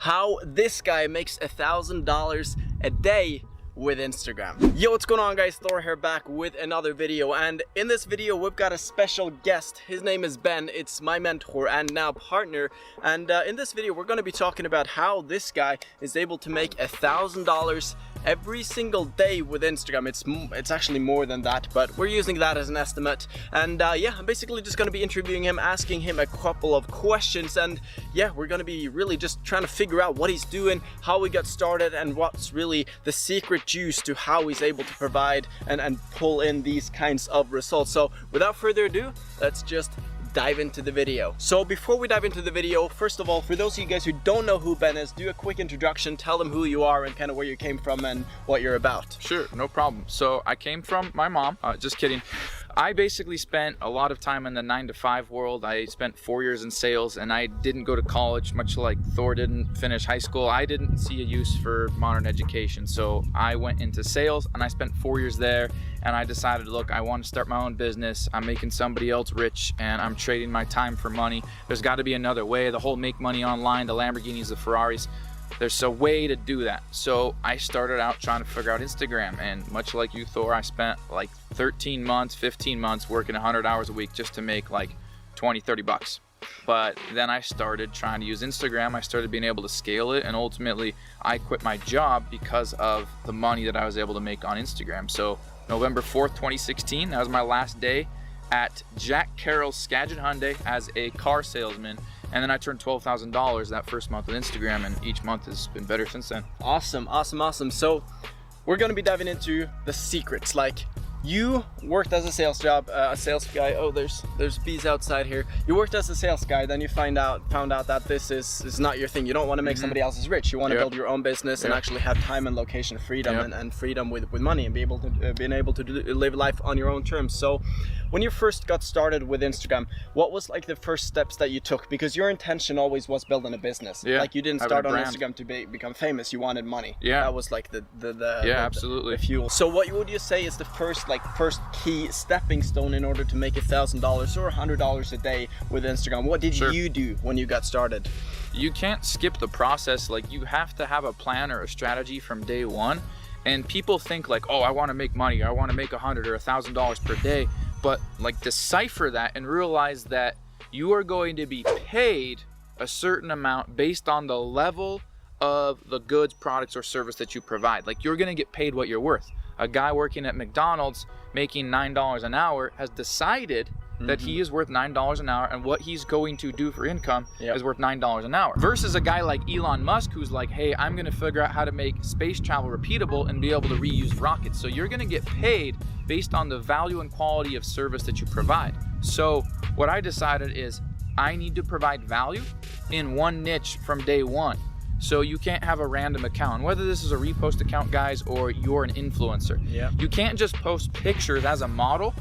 how this guy makes $1,000 a day with Instagram. Yo, what's going on guys? Thor here, back with another video, and in this video we've got a special guest. His name is Ben. It's my mentor and now partner, and in this video we're going to be talking about how this guy is able to make $1,000 every single day with Instagram. It's actually more than that, but we're using that as an estimate. And yeah, I'm basically just going to be interviewing him, asking him a couple of questions, and yeah, we're going to be really just trying to figure out what he's doing, how he got started, and what's really the secret juice to how he's able to provide and pull in these kinds of results. So without further ado, let's just dive into the video. So before we dive into the video, first of all, for those of you guys who don't know who Ben is, do a quick introduction, tell them who you are and kind of where you came from and what you're about. Sure, no problem. So I came from my mom, just kidding. I basically spent a lot of time in the 9-to-5 world. I spent 4 years in sales, and I didn't go to college, much like Thor didn't finish high school. I didn't see a use for modern education, so I went into sales and I spent 4 years there, and I decided, look, I want to start my own business. I'm making somebody else rich and I'm trading my time for money. There's got to be another way. The whole make money online, the Lamborghinis, the Ferraris, there's a way to do that. So I started out trying to figure out Instagram, and much like you, Thor, I spent like 13 months, 15 months working 100 hours a week just to make like 20, 30 bucks. But then I started trying to use Instagram. I started being able to scale it, and ultimately I quit my job because of the money that I was able to make on Instagram. So November 4th, 2016, that was my last day at Jack Carroll's Skagit Hyundai as a car salesman. And then I turned $12,000 that first month with Instagram, and each month has been better since then. Awesome, awesome, awesome. So we're going to be diving into the secrets. Like, you worked as a sales guy. Oh, there's bees outside here. You worked as a sales guy, then you found out that this is not your thing. You don't want to make somebody else's rich. You want to build your own business and actually have time and location freedom and freedom with money, and be able to live life on your own terms. So when you first got started with Instagram, what was like the first steps that you took? Because your intention always was building a business. Like, you didn't start on Instagram to become famous. You wanted money. That was like the absolutely. The fuel. So what would you say is the first key stepping stone in order to make $1,000 or $100 a day with Instagram? What did you do when you got started? You can't skip the process. Like, you have to have a plan or a strategy from day one. And people think like, oh, I want to make money, I want to make $100 or $1,000 per day. But like, decipher that and realize that you are going to be paid a certain amount based on the level of the goods, products, or service that you provide. Like, you're going to get paid what you're worth. A guy working at McDonald's making $9 an hour has decided that he is worth $9 an hour, and what he's going to do for income is worth $9 an hour. Versus a guy like Elon Musk, who's like, hey, I'm going to figure out how to make space travel repeatable and be able to reuse rockets. So you're going to get paid based on the value and quality of service that you provide. So what I decided is I need to provide value in one niche from day one. So you can't have a random account, whether this is a repost account, guys, or you're an influencer. You can't just post pictures as a model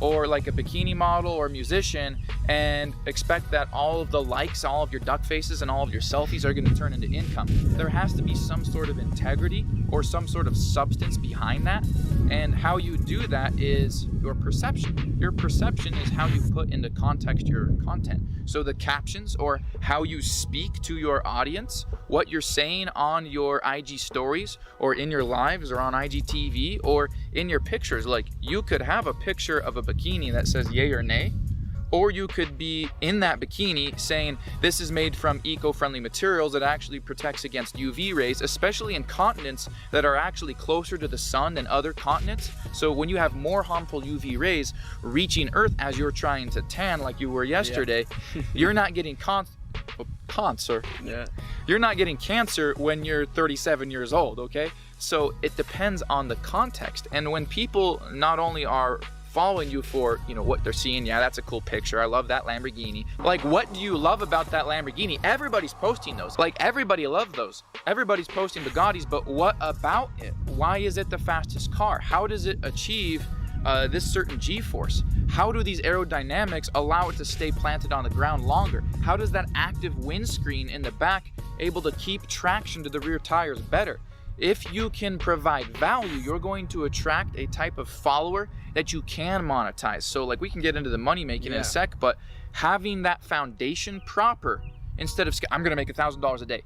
or like a bikini model or musician and expect that all of the likes, all of your duck faces, and all of your selfies are going to turn into income. There has to be some sort of integrity or some sort of substance behind that. And how you do that is your perception. Your perception is how you put into context your content. So the captions, or how you speak to your audience, what you're saying on your IG stories or in your lives or on IGTV or in your pictures. Like, you could have a picture of a bikini that says yay or nay, or you could be in that bikini saying this is made from eco-friendly materials that actually protects against UV rays, especially in continents that are actually closer to the sun than other continents. So when you have more harmful UV rays reaching Earth as you're trying to tan like you were yesterday, you're not getting You're not getting cancer when you're 37 years old, okay? So it depends on the context. And when people not only are following you for, you know, what they're seeing, yeah, that's a cool picture, I love that Lamborghini. Like, what do you love about that Lamborghini? Everybody's posting those. Like, everybody loves those. Everybody's posting Bugattis, but what about it? Why is it the fastest car? How does it achieve this certain G-force? How do these aerodynamics allow it to stay planted on the ground longer? How does that active windscreen in the back able to keep traction to the rear tires better? If you can provide value, you're going to attract a type of follower that you can monetize. So like, we can get into the money making in a sec, but having that foundation proper, instead of I'm gonna make $1,000 a day,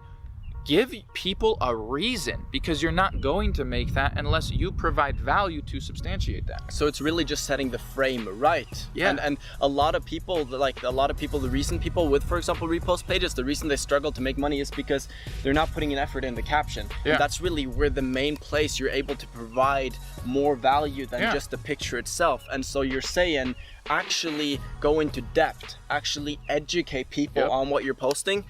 give people a reason, because you're not going to make that unless you provide value to substantiate that. So it's really just setting the frame right. Yeah. And a lot of people, the reason people with, for example, repost pages, the reason they struggle to make money is because they're not putting an effort in the caption. Yeah. And that's really where the main place you're able to provide more value than just the picture itself. And so you're saying, actually go into depth, actually educate people on what you're posting.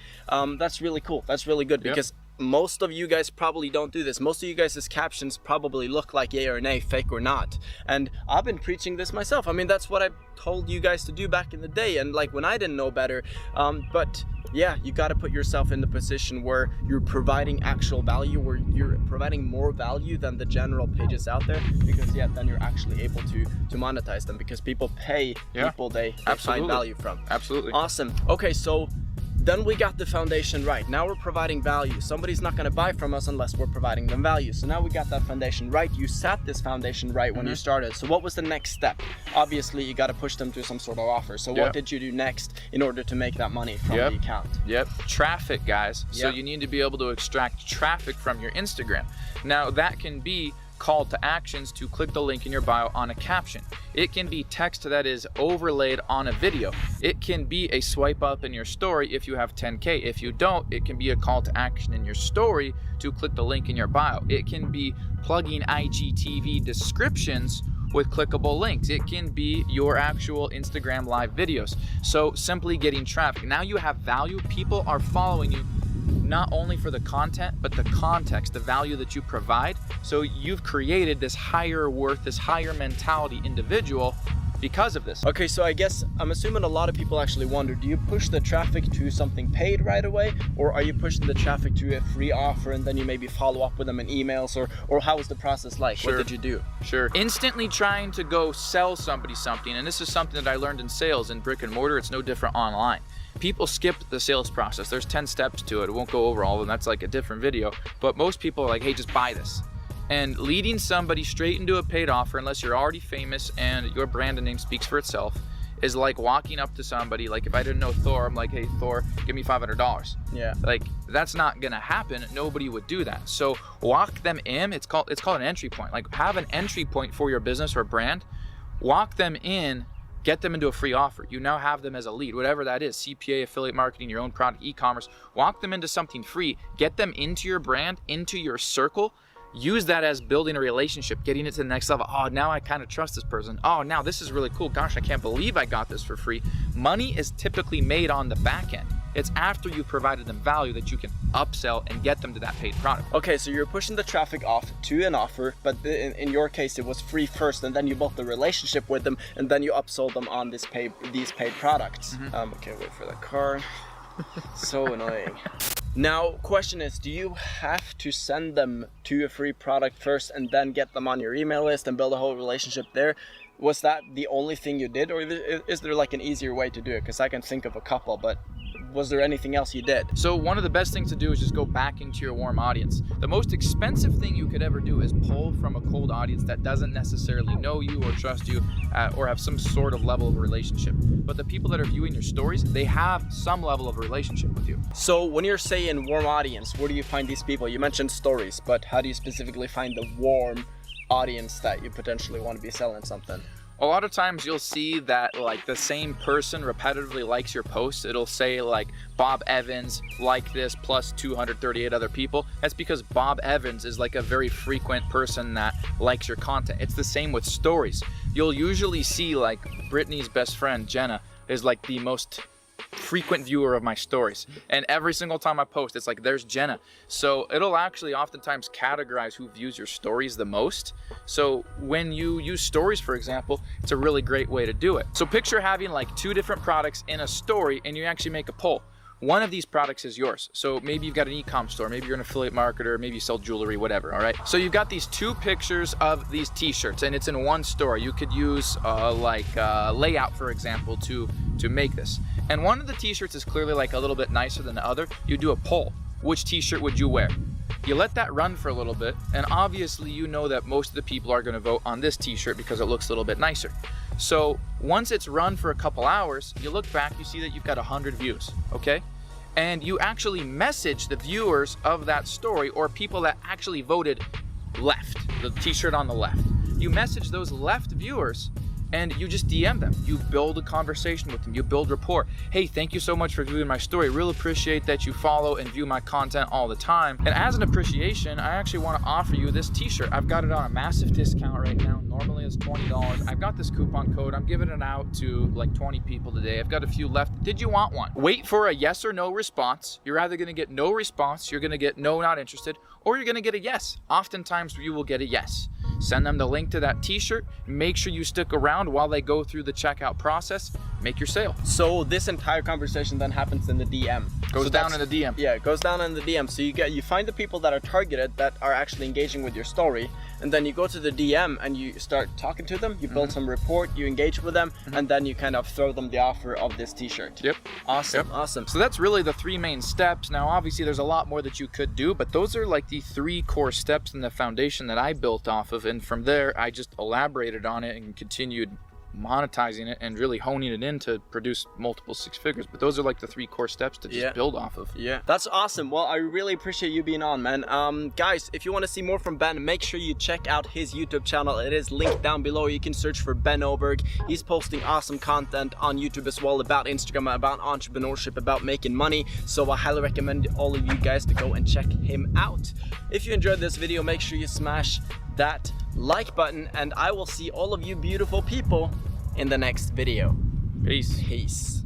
That's really cool. That's really good, because most of you guys probably don't do this. Most of you guys' captions probably look like yay or nay, fake or not. And I've been preaching this myself. I mean, that's what I told you guys to do back in the day, and like when I didn't know better. But yeah, you got to put yourself in the position where you're providing actual value, where you're providing more value than the general pages out there, because then you're actually able to monetize them, because people pay people they find value from. Absolutely. Awesome. Okay, so then we got the foundation right. Now we're providing value. Somebody's not going to buy from us unless we're providing them value. So now we got that foundation right. You set this foundation right when you started. So what was the next step? Obviously, you got to push them to some sort of offer. So what did you do next in order to make that money from the account? Traffic, guys. So you need to be able to extract traffic from your Instagram. Now that can be call to actions to click the link in your bio on a caption. It can be text that is overlaid on a video. It can be a swipe up in your story if you have 10K. If you don't, it can be a call to action in your story to click the link in your bio. It can be plugging IGTV descriptions with clickable links. It can be your actual Instagram live videos. So simply getting traffic. Now you have value. People are following you not only for the content, but the context, the value that you provide. So you've created this higher worth, this higher mentality individual because of this. Okay, so I guess I'm assuming a lot of people actually wonder, do you push the traffic to something paid right away, or are you pushing the traffic to a free offer and then you maybe follow up with them in emails, or how was the process like? What did you do? Instantly trying to go sell somebody something, and this is something that I learned in sales in brick and mortar. It's no different online. People skip the sales process. There's 10 steps to it. I won't go over all of them. That's like a different video. But most people are like, hey, just buy this. And leading somebody straight into a paid offer, unless you're already famous and your brand and name speaks for itself, is like walking up to somebody. Like if I didn't know Thor, I'm like, hey, Thor, give me $500. Yeah. Like that's not gonna happen. Nobody would do that. So walk them in. It's called an entry point. Like have an entry point for your business or brand. Walk them in. Get them into a free offer. You now have them as a lead, whatever that is, CPA, affiliate marketing, your own product, e-commerce. Walk them into something free. Get them into your brand, into your circle. Use that as building a relationship, getting it to the next level. Oh, now I kind of trust this person. Oh, now this is really cool. Gosh, I can't believe I got this for free. Money is typically made on the back end. It's after you've provided them value that you can upsell and get them to that paid product. Okay, so you're pushing the traffic off to an offer, but in your case, it was free first, and then you built the relationship with them, and then you upsold them on these paid products. Okay, wait for the car. So annoying. Now, question is, do you have to send them to a free product first and then get them on your email list and build a whole relationship there? Was that the only thing you did, or is there like an easier way to do it? Because I can think of a couple, but was there anything else you did? So one of the best things to do is just go back into your warm audience. The most expensive thing you could ever do is pull from a cold audience that doesn't necessarily know you or trust you or have some sort of level of relationship. But the people that are viewing your stories, they have some level of relationship with you. So when you're saying warm audience, where do you find these people? You mentioned stories, but how do you specifically find the warm audience that you potentially want to be selling something? A lot of times you'll see that like the same person repetitively likes your posts. It'll say like Bob Evans like this plus 238 other people. That's because Bob Evans is like a very frequent person that likes your content. It's the same with stories. You'll usually see like Brittany's best friend Jenna is like the most frequent viewer of my stories, and every single time I post it's like there's Jenna. So it'll actually oftentimes categorize who views your stories the most. So when you use stories, for example, it's a really great way to do it. So picture having like 2 different products in a story, and you actually make a poll. One of these products is yours. So maybe you've got an e-com store, maybe you're an affiliate marketer, maybe you sell jewelry, whatever, all right? So you've got these 2 pictures of these t-shirts, and it's in one story. You could use layout, for example, to make this. And one of the t-shirts is clearly like a little bit nicer than the other. You do a poll. Which t-shirt would you wear? You let that run for a little bit, and obviously you know that most of the people are gonna vote on this t-shirt because it looks a little bit nicer. So once it's run for a couple hours, you look back, you see that you've got 100 views, okay? and you actually message the viewers of that story, or people that actually voted left, the t-shirt on the left. You message those left viewers and you just DM them. You build a conversation with them. You build rapport. Hey, thank you so much for viewing my story. Really appreciate that you follow and view my content all the time. And as an appreciation, I actually want to offer you this t-shirt. I've got it on a massive discount right now. Normally it's $20. I've got this coupon code. I'm giving it out to like 20 people today. I've got a few left. Did you want one? Wait for a yes or no response. You're either going to get no response, you're going to get no, not interested, or you're going to get a yes. Oftentimes you will get a yes. Send them the link to that t-shirt. Make sure you stick around while they go through the checkout process. Make your sale. So this entire conversation then happens in the DM. Goes down in the DM. Yeah, it goes down in the DM. So you find the people that are targeted, that are actually engaging with your story, and then you go to the DM and you start talking to them. You build some rapport, you engage with them, and then you kind of throw them the offer of this t-shirt. Yep. Awesome. Yep. Awesome. So that's really the 3 main steps. Now, obviously, there's a lot more that you could do, but those are like the 3 core steps in the foundation that I built off of. And from there, I just elaborated on it and continued monetizing it and really honing it in to produce multiple 6 figures. But those are like the 3 core steps to just build off of. Yeah, that's awesome. Well, I really appreciate you being on, man. Guys, if you want to see more from Ben, make sure you check out his YouTube channel. It is linked down below. You can search for Ben Oberg. He's posting awesome content on YouTube as well about Instagram, about entrepreneurship, about making money. So I highly recommend all of you guys to go and check him out. If you enjoyed this video, make sure you smash that like button, and I will see all of you beautiful people in the next video. Peace. Peace.